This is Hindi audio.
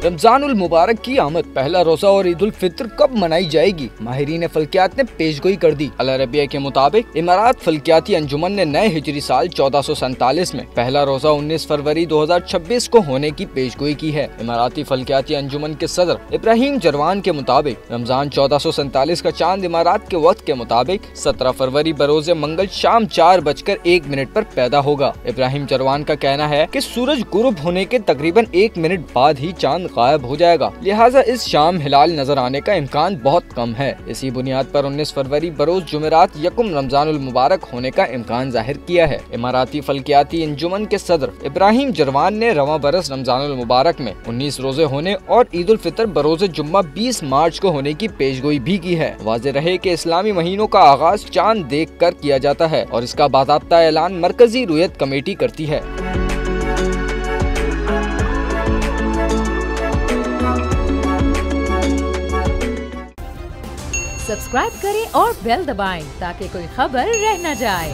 रमजानुल मुबारक की आमद, पहला रोजा और ईद उल फित्र कब मनाई जाएगी? माहिरीन फल्कियात ने पेशगोई कर दी। अल अरबिया के मुताबिक इमारात फल्कियाती अंजुमन ने नए हिजरी साल 1447 में पहला रोजा 19 फरवरी 2026 को होने की पेशगोई की है। इमाराती फल्कियाती अंजुमन के सदर इब्राहिम जरवान के मुताबिक रमजान 1447 का चांद इमारात के वक्त के मुताबिक 17 फरवरी बरोज मंगल शाम 4:01 पर पैदा होगा। इब्राहिम जरवान का कहना है कि सूरज गुरूब होने के तकरीबन 1 मिनट बाद ही चांद गायब हो जाएगा, लिहाजा इस शाम हिलाल नजर आने का इम्कान बहुत कम है। इसी बुनियाद पर 19 फरवरी बरोज जुमेरात यकुम रमजानुल मुबारक होने का इम्कान जाहिर किया है। इमाराती फल्कियाती अंजुमन के सदर इब्राहिम जरवान ने रवां बरस रमजानुल मुबारक में 19 रोजे होने और ईद उल फितर बरोज जुम्मा 20 मार्च को होने की पेशगोई भी की है। वाज़ेह रहे कि इस्लामी महीनों का आगाज चांद देख कर किया जाता है और इसका बाज़ाब्ता ऐलान मरकजी रुयत कमेटी करती है। सब्सक्राइब करें और बेल दबाएं ताकि कोई खबर रह न जाए।